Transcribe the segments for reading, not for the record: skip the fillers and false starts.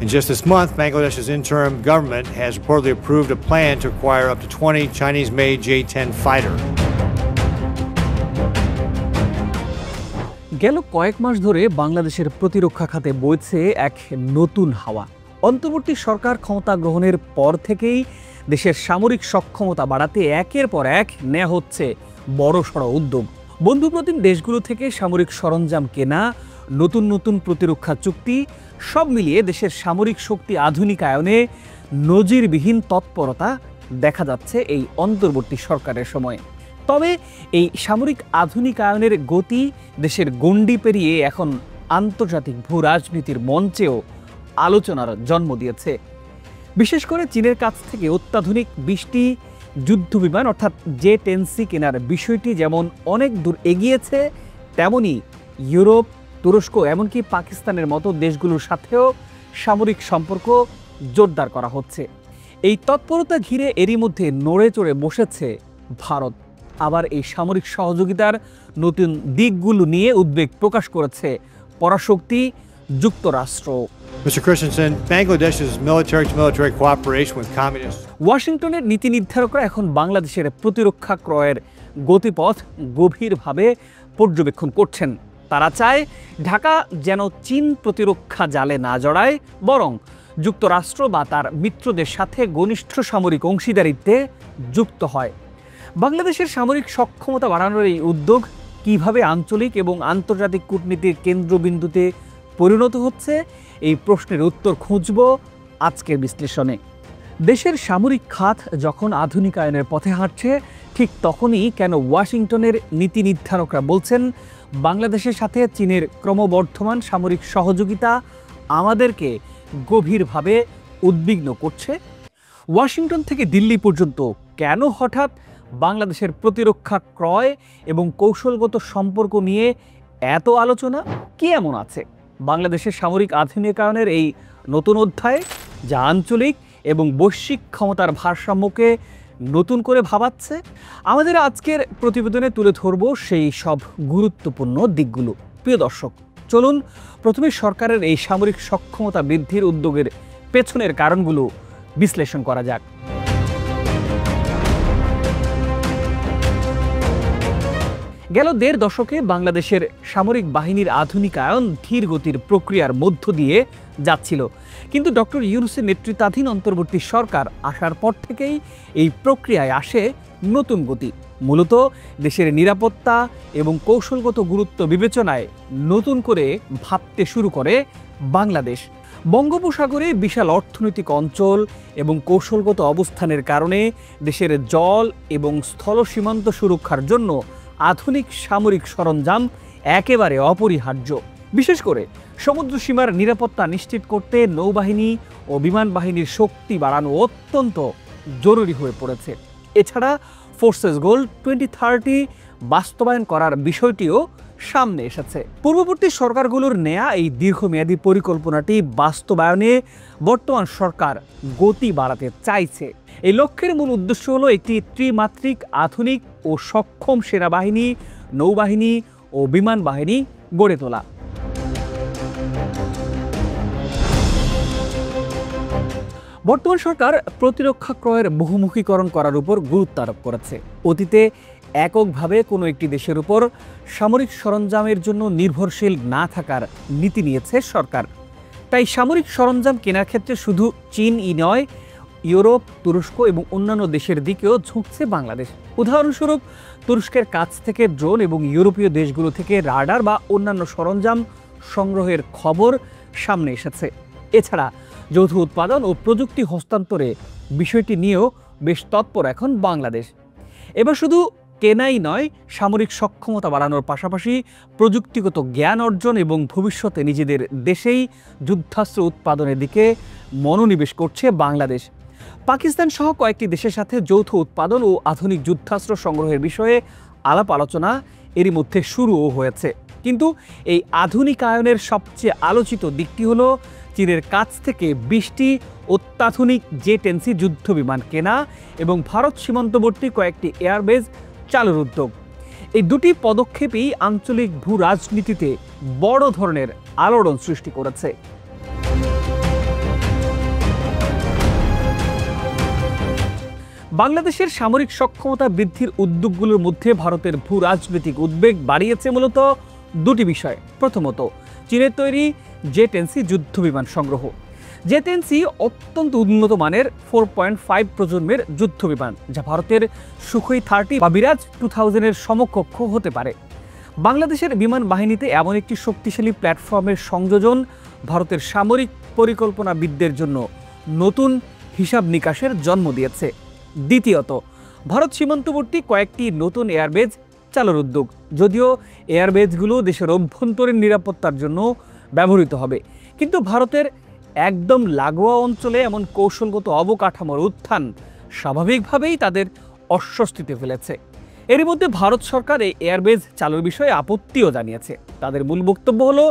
And just this month, Bangladesh's interim government has reportedly approved a plan to acquire up to 20 Chinese-made J-10 fighter. গেল কয়েক মাস ধরে বাংলাদেশের প্রতিরক্ষা খাতে বইছে এক নতুন হাওয়া। অন্তর্বর্তী সরকার ক্ষমতা গ্রহণের পর থেকেই দেশের সামরিক সক্ষমতা বাড়াতে একের পর এক নেওয়া হচ্ছে বড়সড় উদ্যোগ। বন্ধুপ্রতিম দেশগুলো থেকে সামরিক সরঞ্জাম কেনা, নতুন নতুন প্রতিরক্ষা চুক্তি, সব মিলিয়ে দেশের সামরিক শক্তি আধুনিকায়নে নজিরবিহীন তৎপরতা দেখা যাচ্ছে এই অন্তর্বর্তী সরকারের সময়ে। তবে এই সামরিক আধুনিকায়নের গতি দেশের গণ্ডি পেরিয়ে এখন আন্তর্জাতিক ভূ রাজনীতির মঞ্চেও আলোচনার জন্ম দিয়েছে। বিশেষ করে চীনের কাছ থেকে অত্যাধুনিক 20টি যুদ্ধবিমান অর্থাৎ J-10C কেনার বিষয়টি যেমন অনেক দূর এগিয়েছে, তেমনি ইউরোপ, তুরস্ক এমনকি পাকিস্তানের মতো দেশগুলোর সাথেও সামরিক সম্পর্ক জোরদার করা হচ্ছে। এই তৎপরতা ঘিরে এরই মধ্যে নড়ে চড়ে বসেছে ভারত। আবার এই সামরিক সহযোগিতার নতুন দিকগুলো নিয়ে উদ্বেগ প্রকাশ করেছে পরাশক্তি যুক্তরাষ্ট্র। Mr. Christensen, Bangladesh's military-to-military cooperation with communists. ওয়াশিংটনের নীতি নির্ধারকরা এখন বাংলাদেশের প্রতিরক্ষা ক্রয়ের গতিপথ গভীরভাবে পর্যবেক্ষণ করছেন। তারা চায় ঢাকা যেন চীন প্রতিরক্ষা জালে না জড়ায়, বরং যুক্তরাষ্ট্র বা তার মিত্রদের সাথে ঘনিষ্ঠ সামরিক অংশীদারিত্বে যুক্ত হয়। বাংলাদেশের সামরিক সক্ষমতা বাড়ানোর এই উদ্যোগ কিভাবে আঞ্চলিক এবং আন্তর্জাতিক কূটনীতির কেন্দ্রবিন্দুতে পরিণত হচ্ছে, এই প্রশ্নের উত্তর খুঁজব আজকের বিশ্লেষণে। দেশের সামরিক খাত যখন আধুনিকায়নের পথে হাঁটছে, ঠিক তখনই কেন ওয়াশিংটনের নীতি নির্ধারকরা বলছেন বাংলাদেশের সাথে চীনের ক্রমবর্ধমান সামরিক সহযোগিতা আমাদেরকে গভীরভাবে উদ্বিগ্ন করছে। ওয়াশিংটন থেকে দিল্লি পর্যন্ত কেন হঠাৎ বাংলাদেশের প্রতিরক্ষা ক্রয় এবং কৌশলগত সম্পর্ক নিয়ে এত আলোচনা? কি এমন আছে বাংলাদেশের সামরিক আধুনিকায়নের এই নতুন অধ্যায়ে যা আঞ্চলিক এবং বৈশ্বিক ক্ষমতার ভারসাম্যকে নতুন করে ভাবাচ্ছে? আমাদের আজকের প্রতিবেদনে তুলে ধরব সেই সব গুরুত্বপূর্ণ দিকগুলো। প্রিয় দর্শক, চলুন প্রথমে সরকারের এই সামরিক সক্ষমতা বৃদ্ধির উদ্যোগের পেছনের কারণগুলো বিশ্লেষণ করা যাক। গেল 1.5 দশকে বাংলাদেশের সামরিক বাহিনীর আধুনিকায়ন ধীর গতির প্রক্রিয়ার মধ্য দিয়ে যাচ্ছিল, কিন্তু ডক্টর ইউনূসের নেতৃত্বাধীন অন্তর্বর্তী সরকার আসার পর থেকেই এই প্রক্রিয়ায় আসে নতুন গতি। মূলত দেশের নিরাপত্তা এবং কৌশলগত গুরুত্ব বিবেচনায় নতুন করে ভাবতে শুরু করে বাংলাদেশ। বঙ্গোপসাগরে বিশাল অর্থনৈতিক অঞ্চল এবং কৌশলগত অবস্থানের কারণে দেশের জল এবং স্থল সীমান্ত সুরক্ষার জন্য আধুনিক সামরিক সরঞ্জাম একেবারে অপরিহার্য। বিশেষ করে সমুদ্র সীমার নিরাপত্তা নিশ্চিত করতে নৌবাহিনী ও বিমান বাহিনীর শক্তি বাড়ানো অত্যন্ত জরুরি হয়ে পড়েছে। এছাড়া ফোর্সেস গোল 2030 বাস্তবায়ন করার বিষয়টিও সামনে এসেছে। পূর্ববর্তী সরকারগুলোর নেয়া এই দীর্ঘমেয়াদী পরিকল্পনাটি বাস্তবায়নে বর্তমান সরকার গতি বাড়াতে চাইছে। এই লক্ষ্যের মূল উদ্দেশ্য হলো একটি ত্রিমাত্রিক আধুনিক ও সক্ষম সেনাবাহিনী, নৌবাহিনী ও বিমান বাহিনী গড়ে তোলা। বর্তমান সরকার প্রতিরক্ষা ক্রয়ের বহুমুখীকরণ করার উপর গুরুত্ব আরোপ করেছে। অতীতে এককভাবে কোনো একটি দেশের উপর সামরিক সরঞ্জামের জন্য নির্ভরশীল না থাকার নীতি নিয়েছে সরকার। তাই সামরিক সরঞ্জাম কেনার ক্ষেত্রে শুধু চীনই নয়, ইউরোপ, তুরস্ক এবং অন্যান্য দেশের দিকেও ঝুঁকছে বাংলাদেশ। উদাহরণস্বরূপ তুরস্কের কাছ থেকে ড্রোন এবং ইউরোপীয় দেশগুলো থেকে রাডার বা অন্যান্য সরঞ্জাম সংগ্রহের খবর সামনে এসেছে। এছাড়া যৌথ উৎপাদন ও প্রযুক্তি হস্তান্তরে বিষয়টি নিয়েও বেশ তৎপর এখন বাংলাদেশ। এবার শুধু কেনাই নয়, সামরিক সক্ষমতা বাড়ানোর পাশাপাশি প্রযুক্তিগত জ্ঞান অর্জন এবং ভবিষ্যতে নিজেদের দেশেই যুদ্ধাস্ত্র উৎপাদনের দিকে মনোনিবেশ করছে বাংলাদেশ। পাকিস্তান সহ কয়েকটি দেশের সাথে যৌথ উৎপাদন ও আধুনিক যুদ্ধাস্ত্র সংগ্রহের বিষয়ে আলাপ আলোচনা এরই মধ্যে শুরুও হয়েছে। কিন্তু এই আধুনিকায়নের সবচেয়ে আলোচিত দিকটি হলো চীনের কাছ থেকে 20টি অত্যাধুনিক J-10C যুদ্ধ বিমান কেনা এবং ভারত সীমান্তবর্তী কয়েকটি এয়ারবেজ চালুর উদ্যোগ। এই দুটি পদক্ষেপই আঞ্চলিক ভূ রাজনীতিতে বড় ধরনের আলোড়ন সৃষ্টি করেছে। বাংলাদেশের সামরিক সক্ষমতা বৃদ্ধির উদ্যোগগুলোর মধ্যে ভারতের ভূ রাজনৈতিক উদ্বেগ বাড়িয়েছে মূলত দুটি বিষয়। প্রথমত, চীনের তৈরি জে-10C যুদ্ধ বিমান সংগ্রহ। জে-10C অত্যন্ত উন্নত মানের 4.5 প্রজন্মের যুদ্ধ বিমান, যা ভারতের সুখোই 30 বা মিরাজ 2000-এর সমকক্ষ হতে পারে। বাংলাদেশের বিমান বাহিনীতে এমন একটি শক্তিশালী প্ল্যাটফর্মের সংযোজন ভারতের সামরিক পরিকল্পনাবিদদের জন্য নতুন হিসাব নিকাশের জন্ম দিয়েছে। দ্বিতীয়ত, ভারত সীমান্তবর্তী কয়েকটি নতুন এয়ারবেজ চালুর উদ্যোগ। যদিও এয়ারবেজগুলো দেশের অভ্যন্তরীণ নিরাপত্তার জন্য ব্যবহৃত হবে, কিন্তু ভারতের একদম লাগোয়া অঞ্চলে এমন কৌশলগত অবকাঠামোর উত্থান স্বাভাবিকভাবেই তাদের অস্বস্তিতে ফেলেছে। এরই মধ্যে ভারত সরকার এই এয়ারবেজ চালুর বিষয়ে আপত্তিও জানিয়েছে। তাদের মূল বক্তব্য হলো,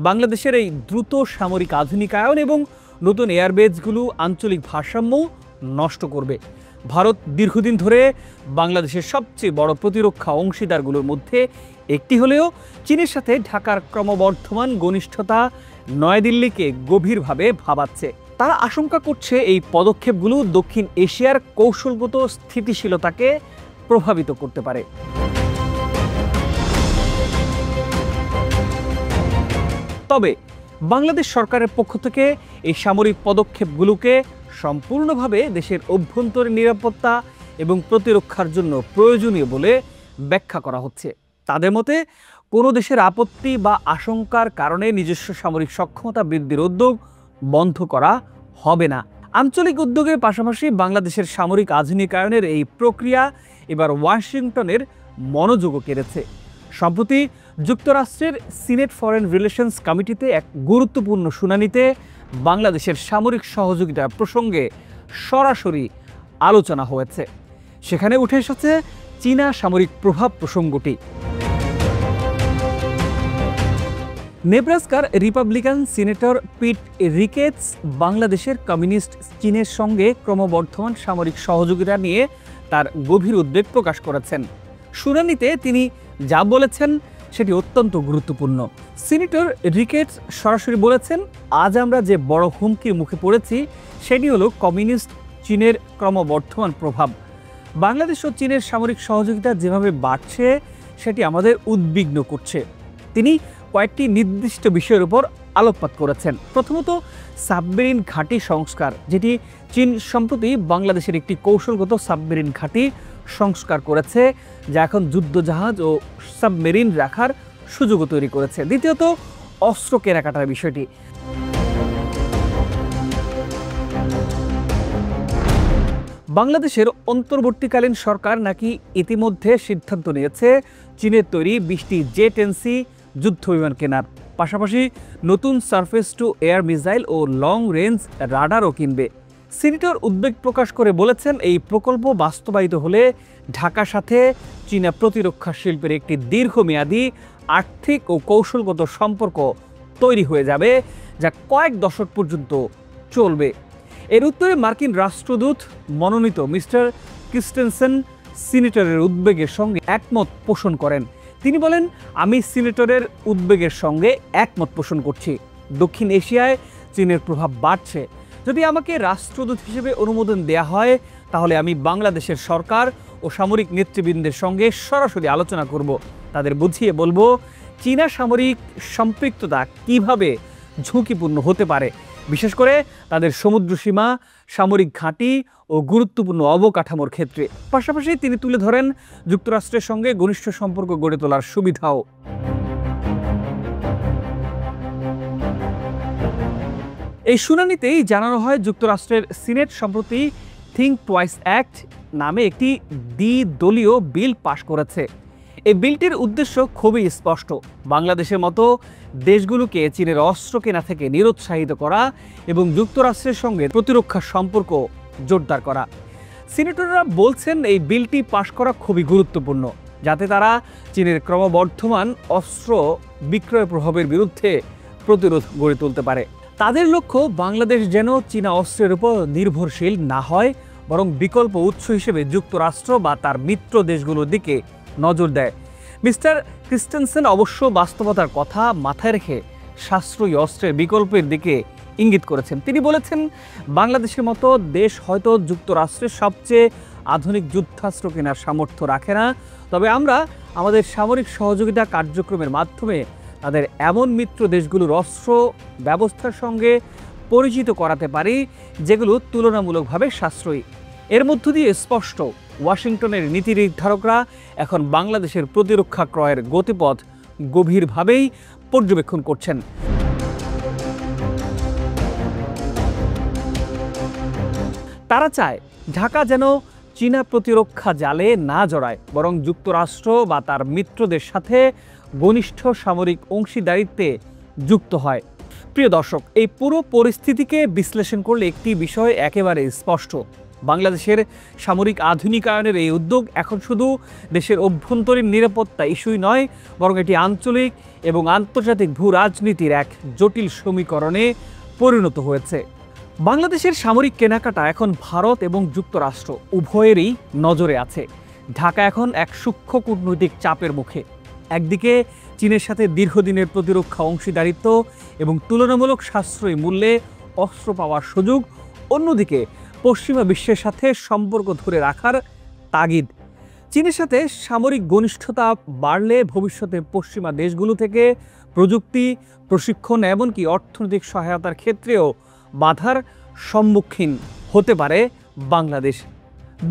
বাংলাদেশের এই দ্রুত সামরিক আধুনিকায়ন এবং নতুন এয়ারবেজগুলো আঞ্চলিক ভারসাম্য নষ্ট করবে। ভারত দীর্ঘদিন ধরে বাংলাদেশের সবচেয়ে বড় প্রতিরক্ষা অংশীদারগুলোর মধ্যে একটি হলেও চীনের সাথে ঢাকার ক্রমবর্ধমান ঘনিষ্ঠতা নয়াদিল্লিকে গভীরভাবে ভাবাচ্ছে। তারা আশঙ্কা করছে এই পদক্ষেপগুলো দক্ষিণ এশিয়ার কৌশলগত স্থিতিশীলতাকে প্রভাবিত করতে পারে। তবে বাংলাদেশ সরকারের পক্ষ থেকে এই সামরিক পদক্ষেপগুলোকে সম্পূর্ণভাবে দেশের অভ্যন্তরীণ নিরাপত্তা এবং প্রতিরক্ষার জন্য প্রয়োজনীয় বলে ব্যাখ্যা করা হচ্ছে। তাদের মতে, কোনো দেশের আপত্তি বা আশঙ্কার কারণে নিজস্ব সামরিক সক্ষমতা বৃদ্ধির উদ্যোগ বন্ধ করা হবে না। আঞ্চলিক উদ্যোগের পাশাপাশি বাংলাদেশের সামরিক আধুনিকায়নের এই প্রক্রিয়া এবার ওয়াশিংটনের মনোযোগও কেড়েছে। সম্প্রতি যুক্তরাষ্ট্রের সিনেট ফরেন রিলেশনস কমিটিতে এক গুরুত্বপূর্ণ শুনানিতে বাংলাদেশের সামরিক সহযোগিতা প্রসঙ্গে সরাসরি আলোচনা হয়েছে। সেখানে উঠে এসেছে চীনা সামরিক প্রভাব প্রসঙ্গটি। নেব্রাস্কার রিপাবলিকান সিনেটর পিট রিকেটস বাংলাদেশের কমিউনিস্ট চীনের সঙ্গে ক্রমবর্ধমান সামরিক সহযোগিতা নিয়ে তার গভীর উদ্বেগ প্রকাশ করেছেন। শুনানিতে তিনি যা বলেছেন সেটি অত্যন্ত গুরুত্বপূর্ণ। সিনেটর রিকেটস সরাসরি বলেছেন, আজ আমরা যে বড় হুমকির মুখে পড়েছি সেটি হলো কমিউনিস্ট চীনের ক্রমবর্ধমান প্রভাব। বাংলাদেশ ও চীনের সামরিক সহযোগিতা যেভাবে বাড়ছে সেটি আমাদের উদ্বিগ্ন করছে। তিনি কয়েকটি নির্দিষ্ট বিষয়ের উপর আলোকপাত করেছেন। প্রথমত, সাবমেরিন ঘাঁটি সংস্কার, যেটি চীন সম্প্রতি বাংলাদেশের একটি কৌশলগত সাবমেরিন ঘাঁটি সংস্কার করেছে, যা এখন যুদ্ধজাহাজ ও সাবমেরিন রাখার সুযোগও তৈরি করেছে। দ্বিতীয়ত, অস্ত্র কেনাকাটার বিষয়টি। বাংলাদেশের অন্তর্বর্তীকালীন সরকার নাকি ইতিমধ্যে সিদ্ধান্ত নিয়েছে চীনের তৈরি 20টি জে-10C যুদ্ধ বিমান কেনার পাশাপাশি নতুন সারফেস টু এয়ার মিসাইল ও লং রেঞ্জ রাডারও কিনবে। সিনেটর উদ্বেগ প্রকাশ করে বলেছেন, এই প্রকল্প বাস্তবায়িত হলে ঢাকার সাথে চীনা প্রতিরক্ষা শিল্পের একটি দীর্ঘমেয়াদী আর্থিক ও কৌশলগত সম্পর্ক তৈরি হয়ে যাবে, যা কয়েক দশক পর্যন্ত চলবে। এর উত্তরে মার্কিন রাষ্ট্রদূত মনোনীত মিস্টার ক্রিস্টেনসেন সিনেটরের উদ্বেগের সঙ্গে একমত পোষণ করেন। তিনি বলেন, আমি সিনেটরের উদ্বেগের সঙ্গে একমত পোষণ করছি। দক্ষিণ এশিয়ায় চীনের প্রভাব বাড়ছে। যদি আমাকে রাষ্ট্রদূত হিসেবে অনুমোদন দেয়া হয়, তাহলে আমি বাংলাদেশের সরকার ও সামরিক নেতৃবৃন্দের সঙ্গে সরাসরি আলোচনা করব। তাদের বুঝিয়ে বলবো চীনা সামরিক সম্পৃক্ততা কিভাবে ঝুঁকিপূর্ণ হতে পারে, বিশেষ করে তাদের সমুদ্র সীমা, সামরিক ঘাঁটি ও গুরুত্বপূর্ণ অবকাঠামোর ক্ষেত্রে। পাশাপাশি তিনি তুলে ধরেন যুক্তরাষ্ট্রের সঙ্গে ঘনিষ্ঠ সম্পর্ক গড়ে তোলার সুবিধাও। এই শুনানিতেই জানানো হয়, যুক্তরাষ্ট্রের সিনেট সম্প্রতি থিঙ্ক টুয়াইস অ্যাক্ট নামে একটি দ্বিদলীয় বিল পাশ করেছে। এই বিলটির উদ্দেশ্য খুবই স্পষ্ট, বাংলাদেশের মতো দেশগুলোকে চীনের অস্ত্র কেনা থেকে নিরুৎসাহিত করা এবং যুক্তরাষ্ট্রের সঙ্গে প্রতিরক্ষা সম্পর্ক জোরদার করা। সিনেটররা বলছেন, এই বিলটি পাশ করা খুবই গুরুত্বপূর্ণ, যাতে তারা চীনের ক্রমবর্ধমান অস্ত্র বিক্রয় প্রভাবের বিরুদ্ধে প্রতিরোধ গড়ে তুলতে পারে। তাদের লক্ষ্য, বাংলাদেশ যেন চীনা অস্ত্রের উপর নির্ভরশীল না হয়, বরং বিকল্প উৎস হিসেবে যুক্তরাষ্ট্র বা তার মিত্র দেশগুলোর দিকে নজর দেয়। মিস্টার ক্রিস্টেনসেন অবশ্য বাস্তবতার কথা মাথায় রেখে সাশ্রয়ী অস্ত্রের বিকল্পের দিকে ইঙ্গিত করেছেন। তিনি বলেছেন, বাংলাদেশের মতো দেশ হয়তো যুক্তরাষ্ট্রের সবচেয়ে আধুনিক যুদ্ধাস্ত্র কেনার সামর্থ্য রাখে না, তবে আমরা আমাদের সামরিক সহযোগিতা কার্যক্রমের মাধ্যমে তাদের এমন মিত্র দেশগুলোর অস্ত্র ব্যবস্থার সঙ্গে পরিচিত করাতে পারি যেগুলো তুলনামূলকভাবে সাশ্রয়ী। এর মধ্য দিয়ে স্পষ্ট, ওয়াশিংটনের নীতি নির্ধারকরা এখন বাংলাদেশের প্রতিরক্ষা ক্রয়ের গতিপথ গভীরভাবেই পর্যবেক্ষণ করছেন। তারা চায় ঢাকা যেন চীনা প্রতিরক্ষা জালে না জড়ায়, বরং যুক্তরাষ্ট্র বা তার মিত্রদের সাথে ঘনিষ্ঠ সামরিক অংশীদারিত্বে যুক্ত হয়। প্রিয় দর্শক, এই পুরো পরিস্থিতিকে বিশ্লেষণ করলে একটি বিষয় একেবারে স্পষ্ট। বাংলাদেশের সামরিক আধুনিকায়নের এই উদ্যোগ এখন শুধু দেশের অভ্যন্তরীণ নিরাপত্তা ইস্যুই নয়, বরং এটি আঞ্চলিক এবং আন্তর্জাতিক ভূ রাজনীতির এক জটিল সমীকরণে পরিণত হয়েছে। বাংলাদেশের সামরিক কেনাকাটা এখন ভারত এবং যুক্তরাষ্ট্র উভয়েরই নজরে আছে। ঢাকা এখন এক সূক্ষ্ম কূটনৈতিক চাপের মুখে। একদিকে চীনের সাথে দীর্ঘদিনের প্রতিরক্ষা অংশীদারিত্ব এবং তুলনামূলক সাশ্রয়ী মূল্যে অস্ত্র পাওয়ার সুযোগ, অন্যদিকে পশ্চিমা বিশ্বের সাথে সম্পর্ক ধরে রাখার তাগিদ। চীনের সাথে সামরিক ঘনিষ্ঠতা বাড়লে ভবিষ্যতে পশ্চিমা দেশগুলো থেকে প্রযুক্তি, প্রশিক্ষণ এমনকি অর্থনৈতিক সহায়তার ক্ষেত্রেও বাধার সম্মুখীন হতে পারে বাংলাদেশ।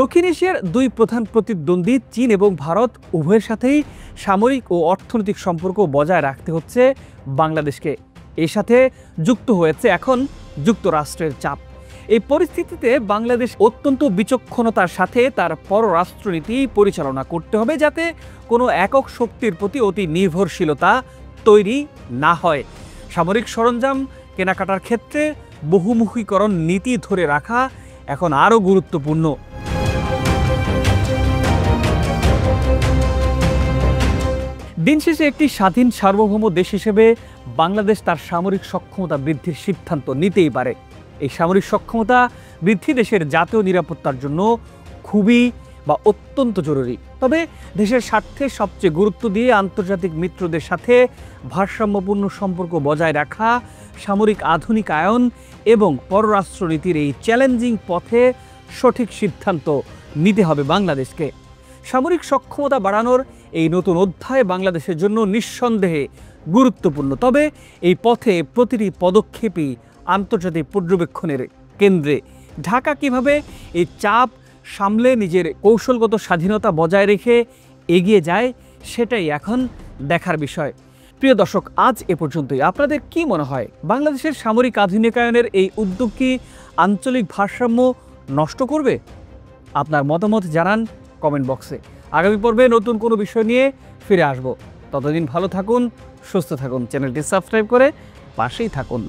দক্ষিণ এশিয়ার দুই প্রধান প্রতিদ্বন্দ্বী চীন এবং ভারত উভয়ের সাথেই সামরিক ও অর্থনৈতিক সম্পর্ক বজায় রাখতে হচ্ছে বাংলাদেশকে। এর সাথে যুক্ত হয়েছে এখন যুক্তরাষ্ট্রের চাপ। এই পরিস্থিতিতে বাংলাদেশ অত্যন্ত বিচক্ষণতার সাথে তার পররাষ্ট্রনীতি পরিচালনা করতে হবে, যাতে কোনো একক শক্তির প্রতি অতি নির্ভরশীলতা তৈরি না হয়। সামরিক সরঞ্জাম কেনাকাটার ক্ষেত্রে বহুমুখীকরণ নীতি ধরে রাখা এখন আরও গুরুত্বপূর্ণ। দিন শেষে একটি স্বাধীন সার্বভৌম দেশ হিসেবে বাংলাদেশ তার সামরিক সক্ষমতা বৃদ্ধির সিদ্ধান্ত নিতেই পারে। এই সামরিক সক্ষমতা বৃদ্ধি দেশের জাতীয় নিরাপত্তার জন্য খুবই বা অত্যন্ত জরুরি। তবে দেশের স্বার্থে সবচেয়ে গুরুত্ব দিয়ে আন্তর্জাতিক মিত্রদের সাথে ভারসাম্যপূর্ণ সম্পর্ক বজায় রাখা, সামরিক আধুনিকায়ন এবং পররাষ্ট্রনীতির এই চ্যালেঞ্জিং পথে সঠিক সিদ্ধান্ত নিতে হবে বাংলাদেশকে। সামরিক সক্ষমতা বাড়ানোর এই নতুন অধ্যায় বাংলাদেশের জন্য নিঃসন্দেহে গুরুত্বপূর্ণ, তবে এই পথে প্রতিটি পদক্ষেপই আন্তর্জাতিক পর্যবেক্ষণের কেন্দ্রে। ঢাকা কিভাবে এই চাপ সামলে নিজের কৌশলগত স্বাধীনতা বজায় রেখে এগিয়ে যায়, সেটাই এখন দেখার বিষয়। প্রিয় দর্শক, আজ এ পর্যন্তই। আপনাদের কি মনে হয়, বাংলাদেশের সামরিক আধুনিকায়নের এই উদ্যোগ কি আঞ্চলিক ভারসাম্য নষ্ট করবে? আপনার মতামত জানান কমেন্ট বক্সে। আগামী পর্বে নতুন কোনো বিষয় নিয়ে ফিরে আসব। ততদিন ভালো থাকুন, সুস্থ থাকুন, চ্যানেলটি সাবস্ক্রাইব করে পাশেই থাকুন।